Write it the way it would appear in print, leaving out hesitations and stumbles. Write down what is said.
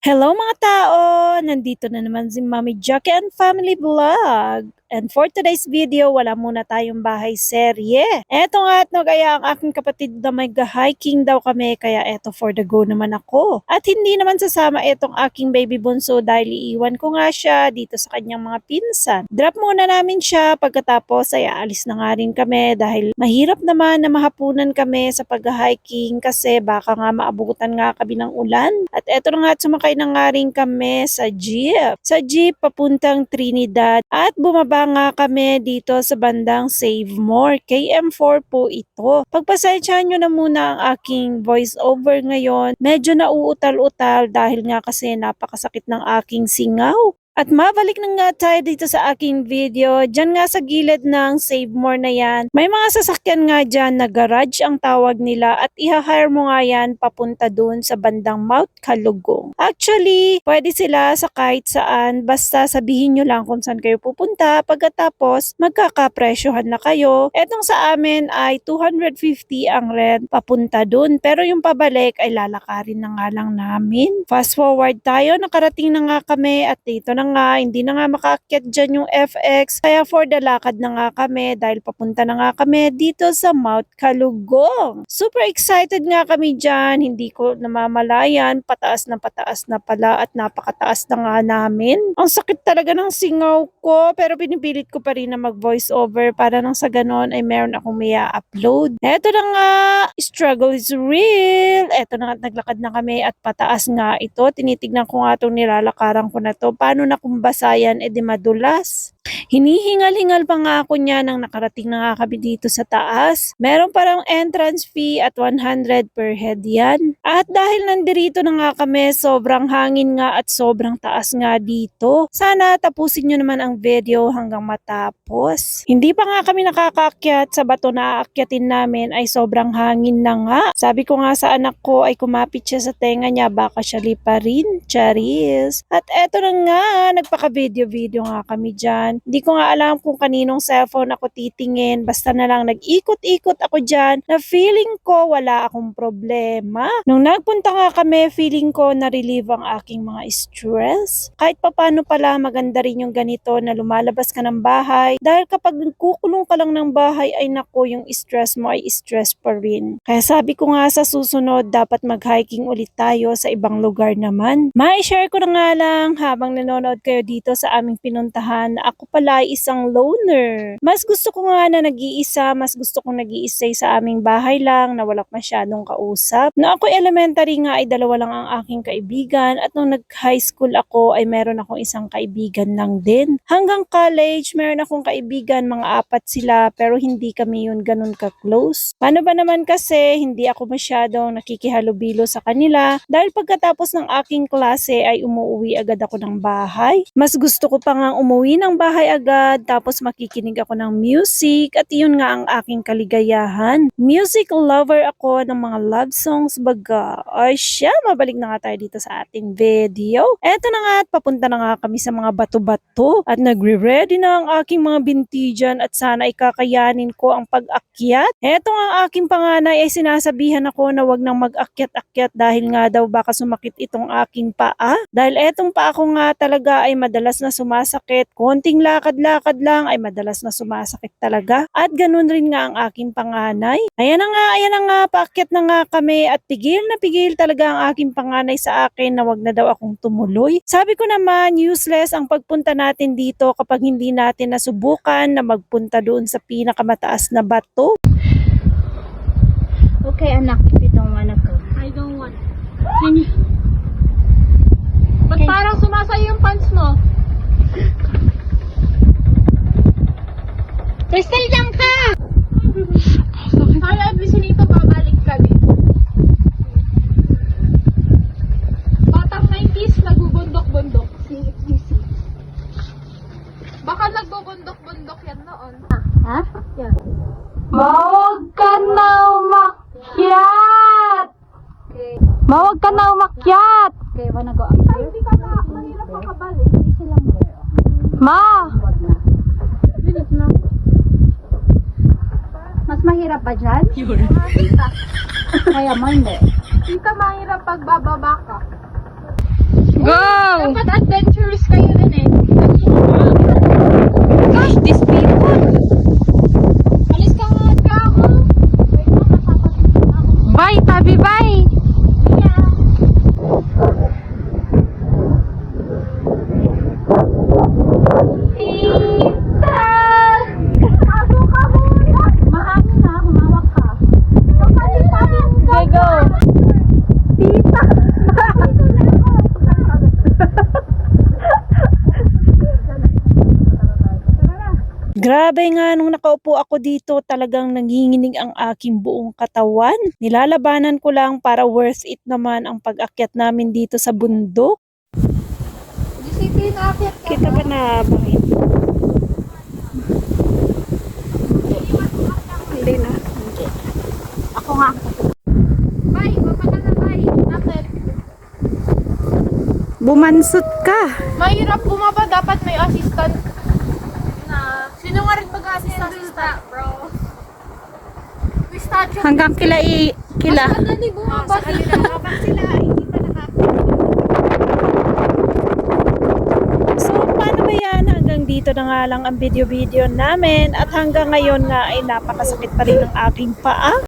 Hello mga tao! Nandito na naman si Mami Jackie and Family Vlog. And for today's video, wala muna tayong bahay serye. Eto nga at kaya ang aking kapatid na may hiking daw kami, kaya eto for the go naman ako. At hindi naman sasama etong aking baby bunso dahil iiwan ko nga siya dito sa kanyang mga pinsan. Drop muna namin siya, pagkatapos ay aalis na nga rin kami dahil mahirap naman na mahapunan kami sa pag-hiking kasi baka nga maabutan nga kami ng ulan. At eto na nga at sumakay na nga rin kami sa jeep. Sa jeep papuntang Trinidad at bumaba nga kami dito sa bandang Save More. KM4 po ito. Pagpasensyahan nyo na muna ang aking voice over ngayon. Medyo nauutal-utal dahil nga kasi napakasakit ng aking singaw. At mabalik na nga tayo dito sa aking video. Diyan nga sa gilid ng Save More na yan, may mga sasakyan nga dyan na garage ang tawag nila at i-hire mo nga yan papunta dun sa bandang Mount Kalugong. Actually, pwede sila sa kahit saan, basta sabihin nyo lang kung saan kayo pupunta, pagkatapos magkakapresyohan na kayo. Etong sa amin ay 250 ang rent papunta dun, pero yung pabalik ay lalakarin na nga lang namin. Fast forward tayo, nakarating na nga kami at dito na nga, hindi na nga makaakyat dyan yung FX. Kaya for the lakad na nga kami dahil papunta na nga kami dito sa Mount Kalugong. Super excited nga kami dyan. Hindi ko namamalayan. Pataas na pala at napakataas na nga namin. Ang sakit talaga ng singaw ko pero pinipilit ko pa rin na mag voice over para nang sa ganon ay meron akong maya upload. Eto na nga, struggle is real. Eto na nga, naglakad na kami at pataas nga ito. Tinitignan ko nga itong nilalakaran ko na to. Paano na kung basayan edi madulas? Hinihingal-hingal pa nga ako niya nang nakarating na nga kami dito sa taas. Meron parang entrance fee at 100 per head yan. At dahil nandirito na nga kami, sobrang hangin nga at sobrang taas nga dito. Sana tapusin nyo naman ang video hanggang matapos. Hindi pa nga kami nakakaakyat sa bato na aakyatin namin ay sobrang hangin na nga. Sabi ko nga sa anak ko ay kumapit siya sa tenga niya, baka siya liparin. Charis. At eto na nga, nagpaka-video-video nga kami dyan. Hindi ko nga alam kung kaninong cellphone ako titingin. Basta na lang nag-ikot-ikot ako dyan na feeling ko wala akong problema. Nung nagpunta nga kami, feeling ko na-relieve ang aking mga stress. Kahit papano pala maganda rin yung ganito na lumalabas ka ng bahay. Dahil kapag nagkukulong ka lang ng bahay ay nako, yung stress mo ay stress pa rin. Kaya sabi ko nga sa susunod, dapat mag-hiking ulit tayo sa ibang lugar naman. Ma-share ko na nga lang habang nanonood kayo dito sa aming pinuntahan na ako pala ay isang loner. Mas gusto ko nga na nag-iisa, mas gusto kong nag-iisa sa aming bahay lang na wala masyadong kausap. Noong ako elementary nga ay dalawa lang ang aking kaibigan at nung nag-high school ako ay meron akong isang kaibigan lang din. Hanggang college, meron akong kaibigan, mga 4 sila pero hindi kami yun ganun ka-close. Paano ba naman kasi hindi ako masyadong nakikihalubilo sa kanila dahil pagkatapos ng aking klase ay umuwi agad ako ng bahay. Mas gusto ko pa nga umuwi ng bahay agad tapos makikinig ako ng music at yun nga ang aking kaligayahan. Music lover ako ng mga love songs baga. Ay siya, mabalik na nga tayo dito sa ating video. Eto na nga at papunta na nga kami sa mga bato-bato at nagre-ready na ang aking mga binti dyan at sana ikakayanin ko ang pag-akyat. Eto nga ang aking panganay ay sinasabihan ako na wag nang mag-akyat-akyat dahil nga daw baka sumakit itong aking paa. Dahil etong paa ko nga talaga ay madalas na sumasakit. Konting lakad-lakad lang ay madalas na sumasakit talaga. At ganun rin nga ang aking panganay. Ayan na nga, paakyat na nga kami at pigil na pigil talaga ang aking panganay sa akin na wag na daw akong tumuloy. Sabi ko naman, useless ang pagpunta natin dito kapag hindi natin nasubukan na magpunta doon sa pinakamataas na bato. Okay, anak, if you don't wanna go. I don't want. Can you? Ba't parang sumasayo yung pants mo? Crystal, lang ka! Sorry, at least nito babalik ka din. Batang 90s, nagbubundok-bundok. Baka nagbubundok-bundok yan noon. Ha? Yan. Mawag ka na umakyat! Okay. Mawag ka na umakyat! Okay, wanna go up here? Hindi ka na, mahirap pa kabalik. Hindi silang there. Ma! Wag na. Bilis na. Mas mahirap pa dyan? Kaya mo hindi. Hindi ka mahirap pag bababa ka. Grabe nga, nung nakaupo ako dito, talagang nanginginig ang aking buong katawan. Nilalabanan ko lang para worth it naman ang pag-akyat namin dito sa bundok. GCP na akit ka Kita ba na bakit? Hindi na. Hindi. Ako nga. Bay, mapata na bay. Akit. Bumansot ka. Mahirap bumaba, dapat may assistant. Sino nga rin mag-assistant? Bro. May statue. Hanggang kila. Dali bumaba. Sa kanila, habang sila hindi pa So, paano ba yan? Hanggang dito na nga lang ang video namin at hanggang ngayon nga ay napakasakit pa rin ang aking paa.